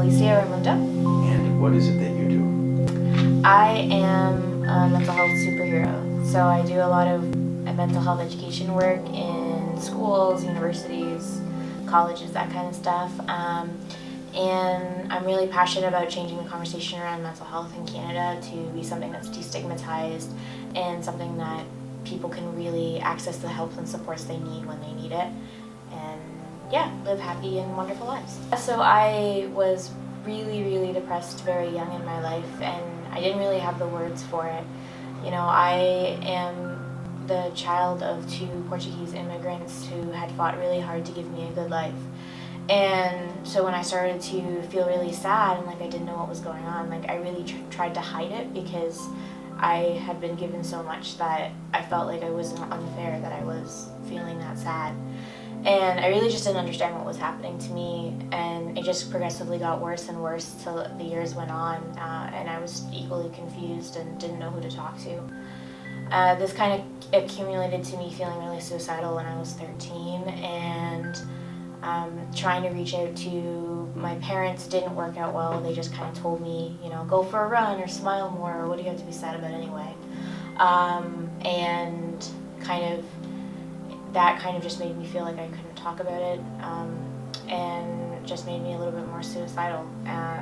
ALICIA Raimundo. And what is it that you do? I am a mental health superhero. So I do a lot of mental health education work in schools, universities, colleges, that kind of stuff. And I'm really passionate about changing the conversation around mental health in Canada to be something that's destigmatized and something that people can really access the help and supports they need when they need it. And yeah, live happy and wonderful lives. So I was really depressed very young in my life, and I didn't really have the words for it. You know, I am the child of two Portuguese immigrants who had fought really hard to give me a good life. And so when I started to feel really sad and like I didn't know what was going on, like I really tried to hide it because I had been given so much that I felt like it was unfair that I was feeling that sad. And I really just didn't understand what was happening to me, and it just progressively got worse and worse till the years went on, and I was equally confused and didn't know who to talk to. This kind of accumulated to me feeling really suicidal when I was 13, and trying to reach out to my parents didn't work out well. They just kind of told me, you know, go for a run or smile more, or what do you have to be sad about anyway? And that kind of just made me feel like I couldn't talk about it, and just made me a little bit more suicidal.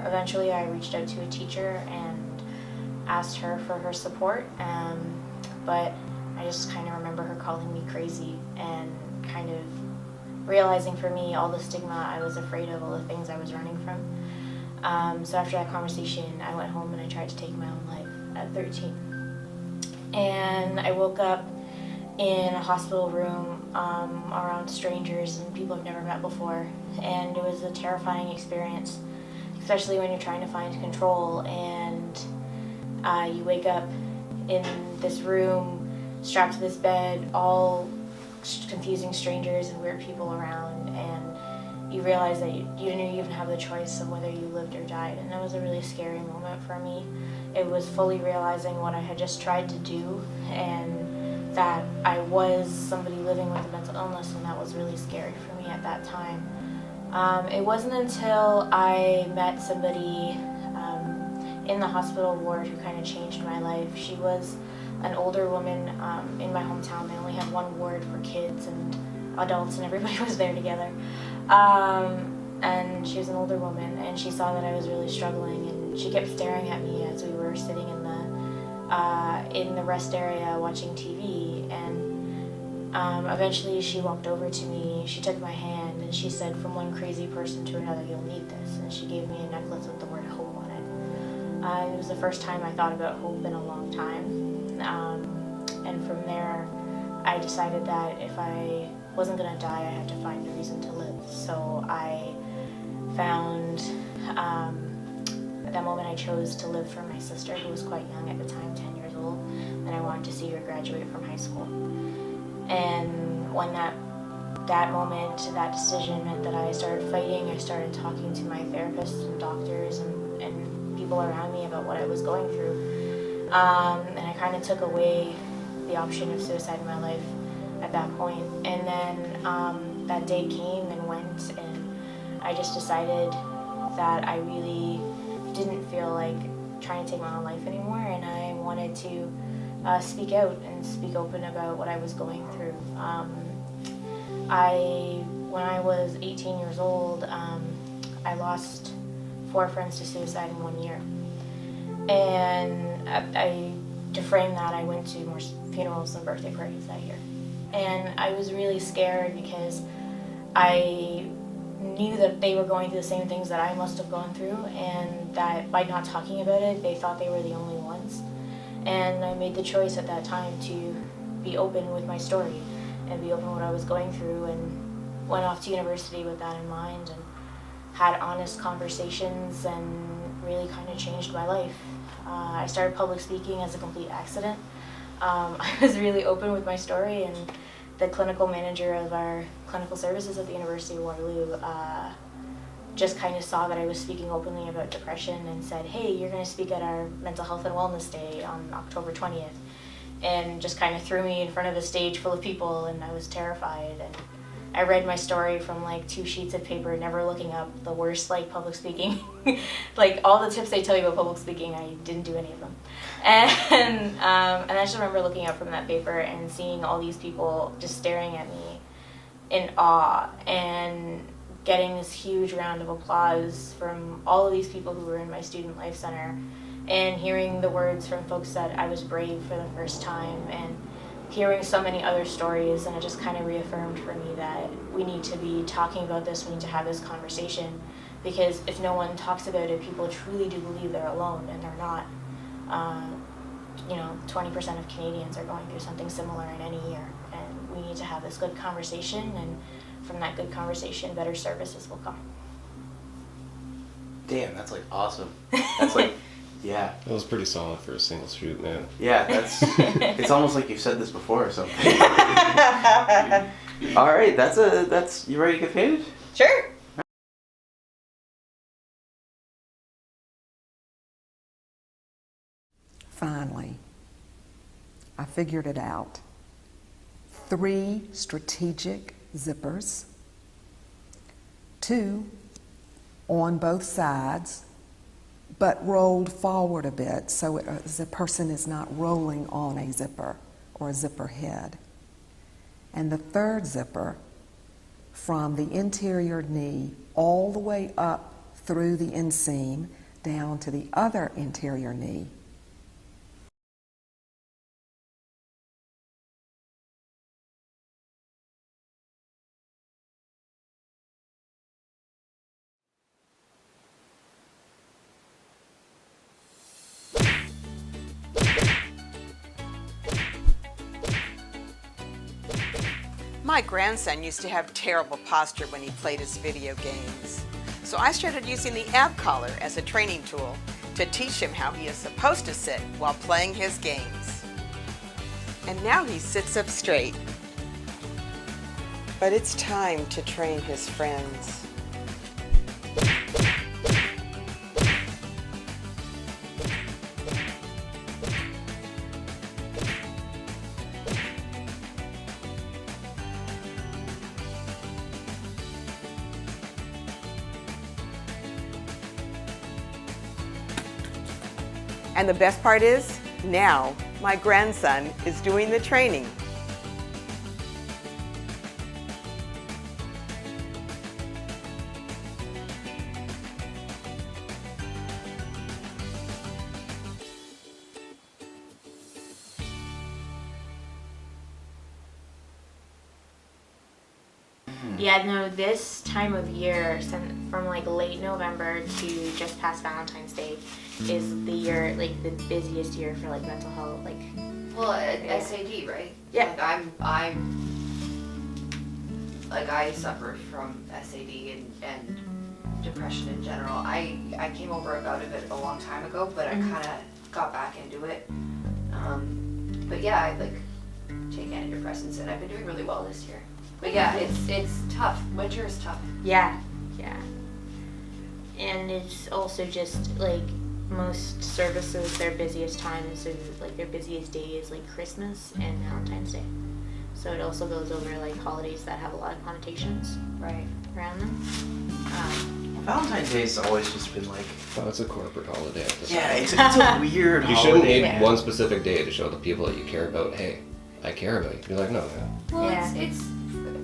Eventually I reached out to a teacher and asked her for her support, but I just kind of remember her calling me crazy and kind of realizing for me all the stigma I was afraid of, all the things I was running from. So after that conversation, I went home and I tried to take my own life at 13. And I woke up in a hospital room around strangers and people I've never met before, and it was a terrifying experience, especially when you're trying to find control and you wake up in this room strapped to this bed, all confusing strangers and weird people around, and you realize that you didn't even have the choice of whether you lived or died. And that was a really scary moment for me. It was fully realizing what I had just tried to do, and that I was somebody living with a mental illness, and that was really scary for me at that time. It wasn't until I met somebody in the hospital ward who kind of changed my life. She was an older woman in my hometown. They only had one ward for kids and adults, and everybody was there together. And she was an older woman, and she saw that I was really struggling, and she kept staring at me as we were sitting in the rest area watching TV. And eventually she walked over to me, she took my hand, and she said, "From one crazy person to another, you'll need this." And she gave me a necklace with the word hope on it. It was the first time I thought about hope in a long time. And from there, I decided that if I wasn't going to die, I had to find a reason to live. So I found, at that moment I chose to live for my sister, who was quite young at the time, 10 years old, and I wanted to see her graduate from high school. And when that moment, that decision meant that I started fighting, I started talking to my therapists and doctors and people around me about what I was going through. And I kind of took away the option of suicide in my life at that point. And then that day came and went, and I just decided that I really didn't feel like trying to take my own life anymore, and I wanted to speak out and speak open about what I was going through. When I was 18 years old, I lost 4 friends to suicide in 1 year. And to frame that, I went to more funerals than birthday parties that year. And I was really scared because I knew that they were going through the same things that I must have gone through, and that by not talking about it, they thought they were the only ones. And I made the choice at that time to be open with my story and be open with what I was going through, and went off to university with that in mind and had honest conversations and really kind of changed my life. I started public speaking as a complete accident. I was really open with my story, and the clinical manager of our clinical services at the University of Waterloo just kind of saw that I was speaking openly about depression and said, "Hey, you're going to speak at our Mental Health and Wellness Day on October 20th. And just kind of threw me in front of a stage full of people, and I was terrified. And I read my story from like 2 sheets of paper, never looking up, the worst like public speaking. Like all the tips they tell you about public speaking, I didn't do any of them. And I just remember looking up from that paper and seeing all these people just staring at me in awe and getting this huge round of applause from all of these people who were in my student life center, and hearing the words from folks that I was brave for the first time, and hearing so many other stories. And it just kind of reaffirmed for me that we need to be talking about this, we need to have this conversation, because if no one talks about it, people truly do believe they're alone, and they're not. 20% of Canadians are going through something similar in any year, and we need to have this good conversation, and from that good conversation, better services will come. Damn, that's like awesome. That's like, yeah. That was pretty solid for a single shoot, man. Yeah, it's almost like you've said this before or something. All right, that's you ready to get painted? Sure. Finally, I figured it out. 3 strategic zippers, 2 on both sides, but rolled forward a bit so the person is not rolling on a zipper or a zipper head. And the 3rd zipper from the interior knee all the way up through the inseam down to the other interior knee. My grandson used to have terrible posture when he played his video games. So I started using the ab collar as a training tool to teach him how he is supposed to sit while playing his games. And now he sits up straight. But it's time to train his friends. And the best part is, now my grandson is doing the training. Yeah, no, this time of year, from like late November to just past Valentine's Day, is the year, like the busiest year for like mental health, like. Well, SAD, right? Yeah. Like I suffered from SAD and depression in general. I came over about it a long time ago, but I kind of got back into it. But yeah, I like take antidepressants, and I've been doing really well this year. But yeah, it's tough. Winter is tough. Yeah, yeah. And it's also just like most services, their busiest times, or like their busiest day is like Christmas and Valentine's Day. So it also goes over like holidays that have a lot of connotations Right. around them. Valentine's Day's always just been like, Oh, it's a corporate holiday. At this yeah, point. it's a weird You holiday. shouldn't need Yeah. one specific day to show the people that you care about, hey, I care about you. You're like, no, man. Well, Yeah. it's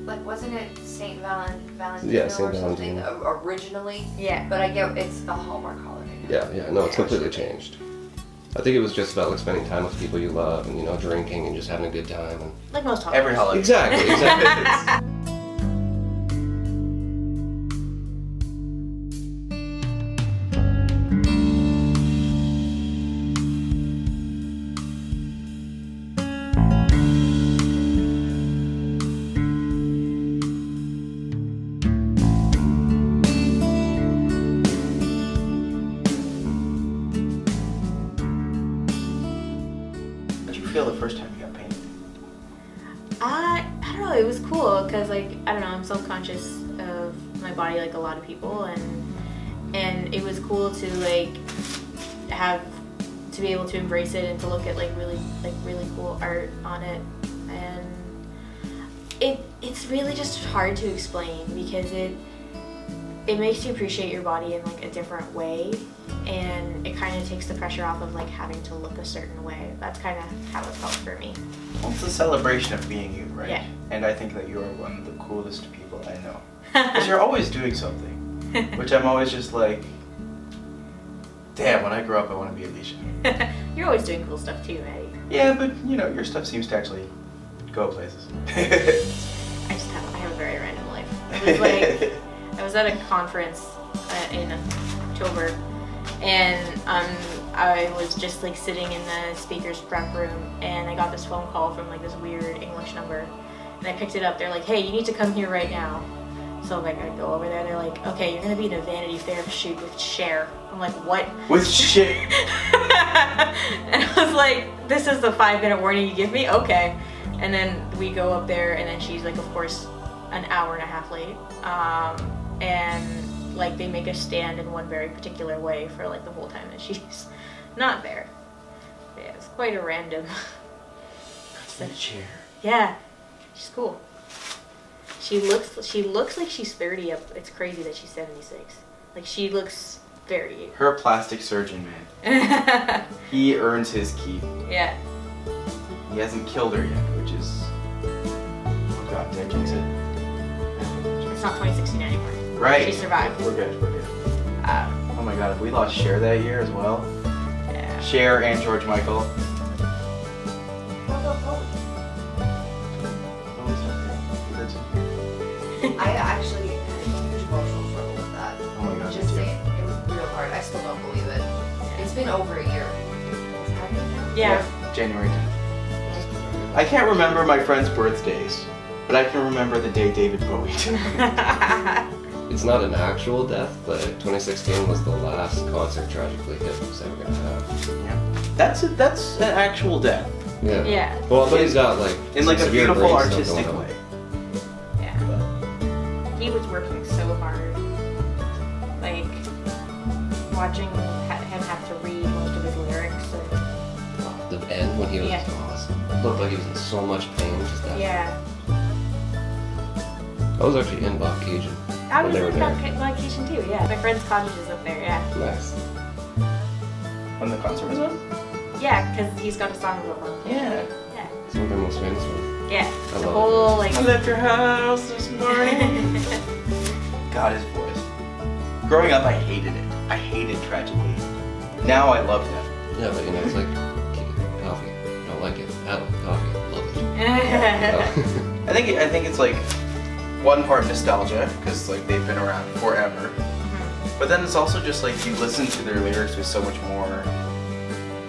like, wasn't it Saint Valentino Yeah, Saint or something Valentino. originally? Yeah. But I get it's a Hallmark holiday now. Yeah, no, it's completely changed. I think it was just about like spending time with people you love and, you know, drinking and just having a good time. And... Like most holidays. Every holiday. Exactly. How'd you feel the first time you got painted? I don't know, it was cool because like, I don't know, I'm self-conscious of my body like a lot of people, and it was cool to like to be able to embrace it and to look at like really cool art on it. And It's really just hard to explain because it makes you appreciate your body in like a different way, and it kind of takes the pressure off of like having to look a certain way. That's kind of how it felt for me. Well, it's a celebration of being you, right? Yeah. And I think that you are one of the coolest people I know. Because you're always doing something, which I'm always just like, damn, when I grow up I want to be Alicia. You're always doing cool stuff too, Maddie. Yeah, but you know, your stuff seems to actually go places. I have a very random life. It was like, I was at a conference in October, and I was just like sitting in the speaker's prep room, and I got this phone call from like this weird English number, and I picked it up. They're like, hey, you need to come here right now. So like I go over there, they're like, okay, you're gonna be in a Vanity Fair shoot with Cher. I'm like, what? With shit. And I was like, this is the 5-minute warning you give me? Okay. And then we go up there, and then she's like, of course, an hour and a half late. And like they make us stand in one very particular way for like the whole time that she's not there. But yeah, it's quite a random. Chair. Yeah, she's cool. She looks like she's 30. It's crazy that she's 76. Like she looks very. Her plastic surgeon, man. He earns his keep. Yeah. He hasn't killed her yet, which is. Oh god, did I jinx it? It's not 2016 anymore. Right. She survived. We're good. Oh my god, if we lost Cher that year as well. Yeah. Cher and George Michael. I actually had a huge emotional struggle with that. Oh my god. Just saying, it was real hard. I still don't believe it. It's been over a year. Yeah. January 10th. I can't remember my friends' birthdays, but I can remember the day David Bowie died. It's not an actual death, but 2016 was the last concert tragically hit was ever gonna have. Yeah. That's an actual death. Yeah. Yeah. Well, but he's got like In like a severe beautiful brain stuff artistic going on. way. Yeah. He was working so hard. Like, watching him have to read most of his lyrics. And, The end when he was Yeah. awesome. Looked like he was in so much pain. Just that. yeah. I was actually in Caucasian I when was they were in there. vacation too, yeah. My friend's cottage is up there, yeah. Nice. When the concert was on? Yeah, because he's got a song about them. Yeah. Yeah. It's one of their most famous ones. Yeah. I The love whole, like... I left your house this morning. God, his voice. Growing up, I hated it. I hated Tragically. Now I love them. Yeah, but you know, it's like coffee. Don't like it. I like coffee. Love it. I think it's like one part nostalgia because like they've been around forever, but then it's also just like you listen to their lyrics with so much more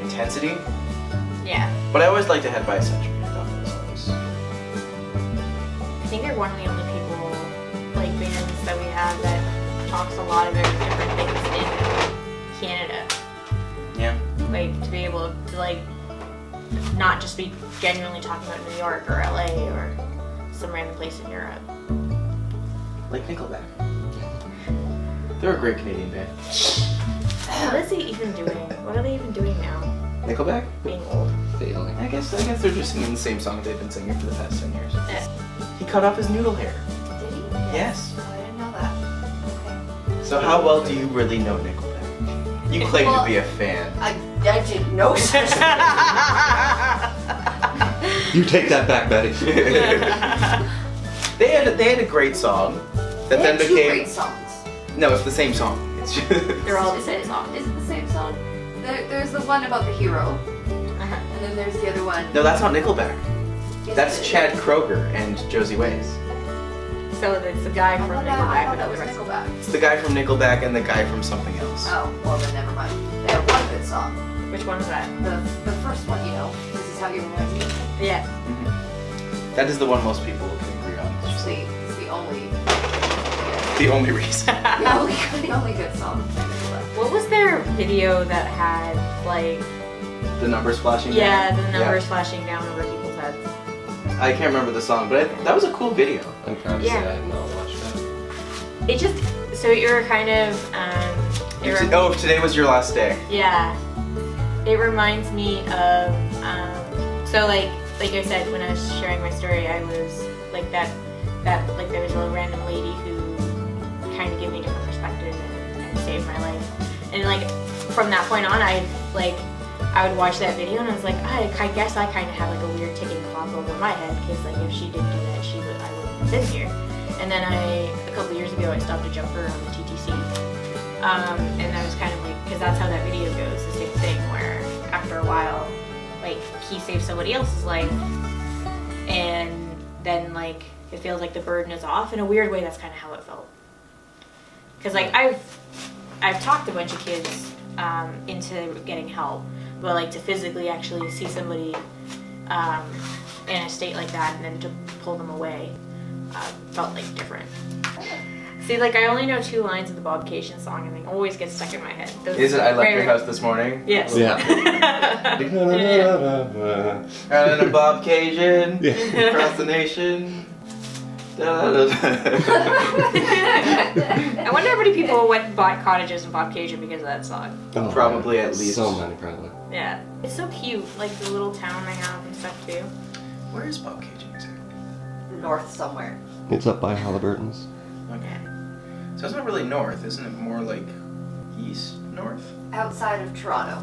intensity. Yeah. But I always like to Head by a Century. I thought that was always. I think they're one of the only people, like bands that we have that talks a lot about different things in Canada. Yeah. Like to be able to like not just be genuinely talking about New York or LA or some random place in Europe. Like Nickelback. They're a great Canadian band. What is he even doing? What are they even doing now? Nickelback? Being old. Failing. I guess they're just singing the same song they've been singing for the past 10 years. Yeah. He cut off his noodle hair. Did he? Yes. Oh, I didn't know that. Okay. So how well do you really know Nickelback? You claim to be a fan. I didn't know such a You take that back, Betty. They had a great song that then They had two became. great songs. No, it's the same song. It's just. They're all the same song. Is it the same song? There's the one about the hero, and then there's the other one. No, that's not Nickelback. Yes, That's it is. Chad Kroeger and Josie Ways. So it's the guy I from thought Nickelback, that but not was the rest of them. Nickelback. It's the guy from Nickelback and the guy from something else. Oh, well then never mind. They have one good song. Which one is that? The first one, you know. This is how you remind me. Yeah. That is the one most people can agree on. It's just It's the only. the only reason. the only good song. by Nickelback. What was their video that had like The numbers flashing. yeah, down? the numbers flashing down over people's heads? I can't remember the song, but that was a cool video. I'm proud to say I have not watched that. It just so you're kind of Oh, if today was your last day. yeah. It reminds me of so like I said when I was sharing my story, I was like that like there was a random lady who kind of gave me a different perspective and saved my life. And like from that point on, I would watch that video and I was like, I guess I kind of have like a weird ticking clock over my head, because like if she didn't do that, I wouldn't have been here. And then a couple years ago, I stopped a jumper on the TTC, and I was kind of like, because that's how that video goes, the same thing, where after a while, like he saves somebody else's life, and then like it feels like the burden is off. In a weird way, that's kind of how it felt. Because like I've talked a bunch of kids into getting help, but like to physically actually see somebody in a state like that and then to pull them away felt like different. See, like I only know 2 lines of the Bob Cajun song and they always get stuck in my head. Those Is it I left your house this morning? Yes. Yeah. And a Bob Cajun Yeah. across the nation. I wonder how many people went bought cottages in Bob Cajun because of that song. Oh, Probably yeah. at least. So many, probably. Yeah. It's so cute, like the little town they have and stuff too. Where is Bob Cajun exactly? North somewhere. It's up by Halliburton's. Okay. So it's not really north, isn't it? More like east, north? Outside of Toronto.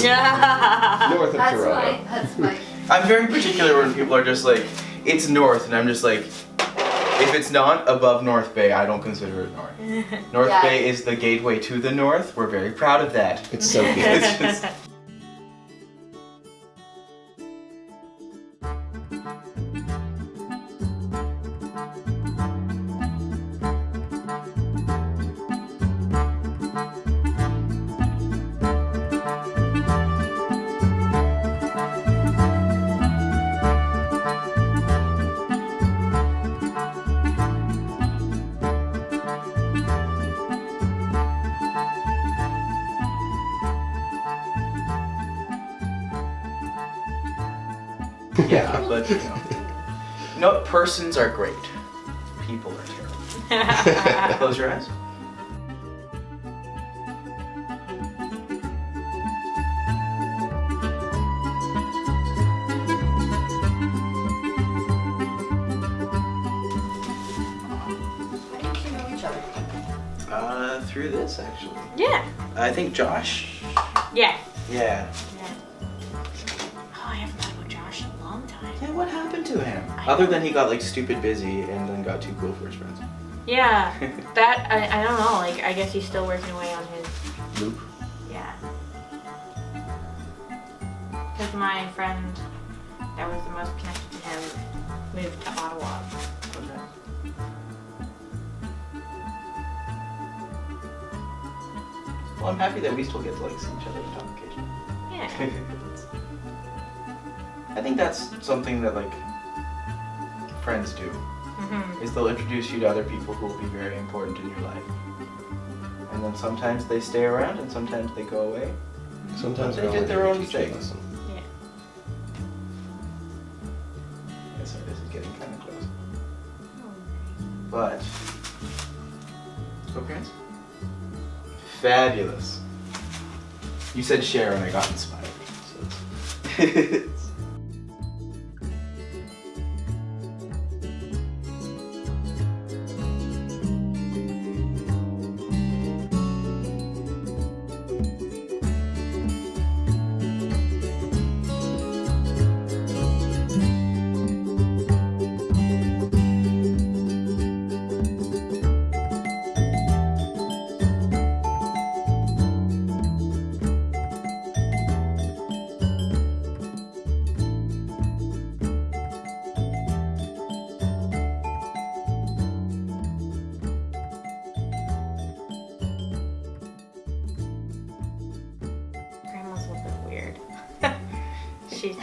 Yeah. North of Toronto. That's my. I'm very particular when people are just like, it's north, and I'm just like, if it's not above North Bay, I don't consider it north. North Yeah. Bay is the gateway to the north. We're very proud of that. It's so cute. It's just... Yeah, but you know. No, persons are great. People are terrible. Close your eyes. How did you know each other? Through this actually. Yeah. I think Josh. Yeah. Yeah. Oh, I haven't thought about Josh in a long time. Yeah, what happened to him? Other than he got like stupid busy and then got too cool for his friends. Yeah. That, I don't know, like I guess he's still working away on his, Luke. yeah. Because my friend that was the most connected to him moved to Ottawa. Okay. Well, I'm happy that we still get to like see each other and talk occasionally. Yeah. I think that's something that like friends do. Mm-hmm. Is they'll introduce you to other people who will be very important in your life. And then sometimes they stay around and sometimes they go away. Sometimes They they're did only their there to own teach you a thing. lesson. Yeah. Yeah, sorry, this is getting kind of close. But, okay. Fabulous. You said share and I got inspired. So it's Grandma's a little bit weird. She's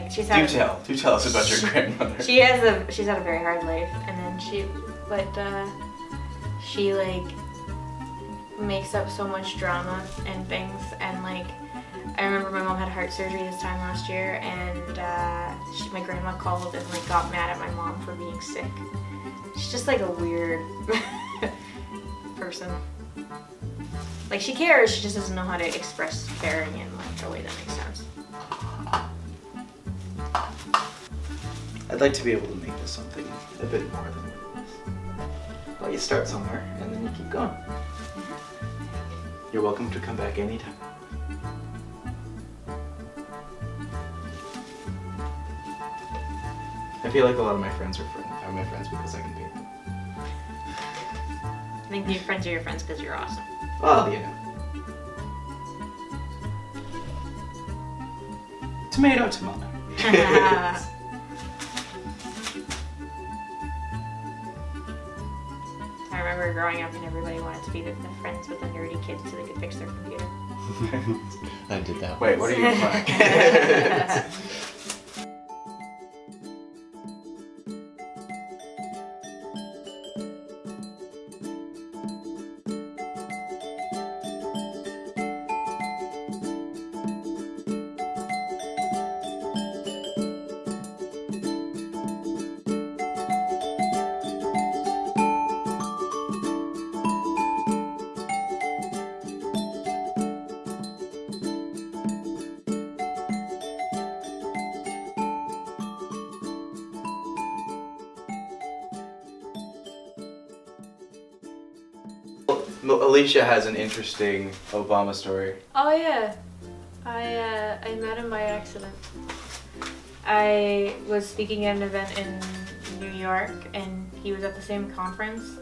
she's had do tell us about your grandmother. she's had a very hard life, and then she like makes up so much drama and things, and like I remember my mom had heart surgery this time last year, and my grandma called and like got mad at my mom for being sick. She's just like a weird person. Like she cares, she just doesn't know how to express caring in like a way that makes sense. I'd like to be able to make this something a bit more than what it is. Well, you start somewhere and then you keep going. You're welcome to come back anytime. I feel like a lot of my friends are my friends because I can paint them. I think your friends are your friends because you're awesome. Well, you know. Tomato, tomato. I remember growing up and everybody wanted to be the friends with the nerdy kids so they could fix their computer. I did that. Wait, what are you playing? Alicia has an interesting Obama story. Oh yeah, I met him by accident. I was speaking at an event in New York, and he was at the same conference,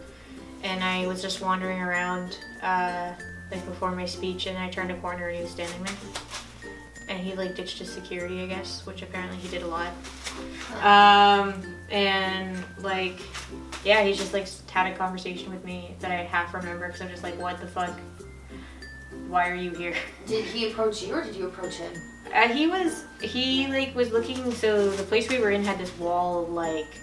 and I was just wandering around like before my speech, and I turned a corner and he was standing there, and he like ditched his security, I guess, which apparently he did a lot. And like, yeah, he just like had a conversation with me that I half remember because I'm just like, what the fuck? Why are you here? Did he approach you or did you approach him? He was looking, so the place we were in had this wall of like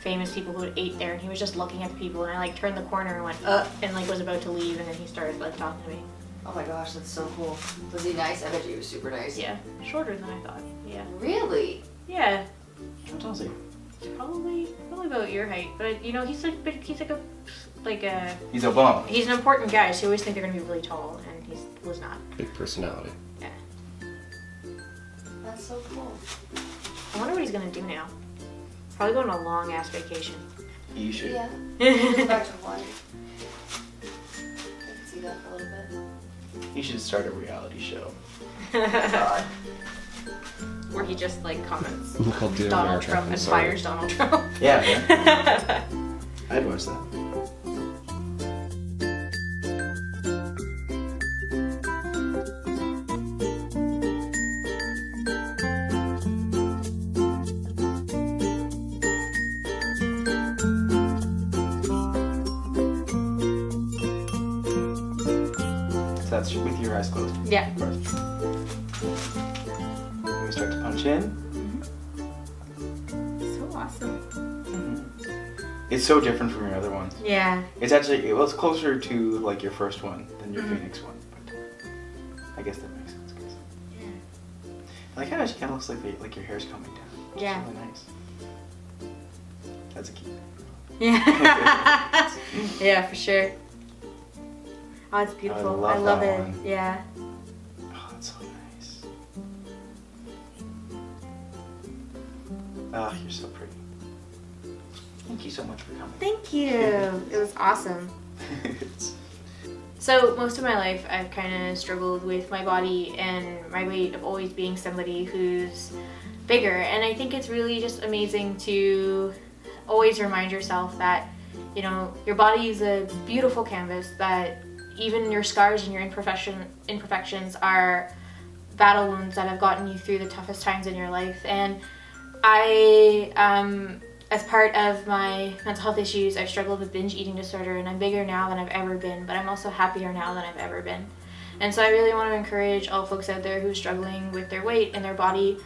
famous people who had ate there, and he was just looking at the people, and I like turned the corner and went, and like was about to leave, and then he started like talking to me. Oh my gosh, that's so cool. Was he nice? I bet he was super nice. Yeah, shorter than I thought. Yeah. Really? Yeah. How tall is he? Probably about your height, but you know he's an important guy, so you always think they're gonna be really tall, and he was not. Big personality. Yeah. That's so cool. I wonder what he's gonna do now. Probably go on a long ass vacation. You should. Yeah. Go back to Hawaii. I can see that for a little bit. You should start a reality show. God. Where he just like comments. Called Dear Donald America. Trump I'm sorry. inspires Donald Trump. Yeah, man. I'd watch that. So that's with your eyes closed. Yeah. Perfect. We start to punch in. So awesome. It's so different from your other ones. Yeah. It's actually, well, it's closer to like your first one than your Phoenix one, but I guess that makes sense. Cause Yeah. I like how it kind of looks like your hair's coming down. It's Yeah. really nice. That's a cute thing. Yeah. Yeah, for sure. Oh, it's beautiful. I love that it. one. Yeah. Oh, that's so nice. Oh, you're so pretty. Thank you so much for coming. Thank you. It was awesome. So most of my life, I've kind of struggled with my body and my weight of always being somebody who's bigger. And I think it's really just amazing to always remind yourself that, you know, your body is a beautiful canvas, that even your scars and your imperfections are battle wounds that have gotten you through the toughest times in your life. And I, as part of my mental health issues, I've struggled with binge eating disorder, and I'm bigger now than I've ever been, but I'm also happier now than I've ever been. And so I really want to encourage all folks out there who are struggling with their weight and their body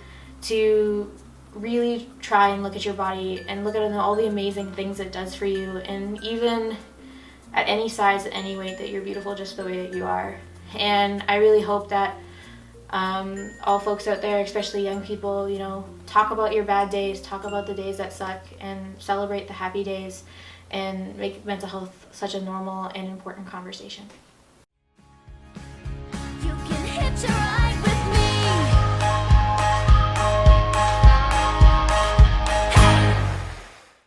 to really try and look at your body and look at all the amazing things it does for you, and even at any size, at any weight, that you're beautiful just the way that you are. And I really hope that all folks out there, especially young people, you know, talk about your bad days, talk about the days that suck, and celebrate the happy days, and make mental health such a normal and important conversation. You can hit your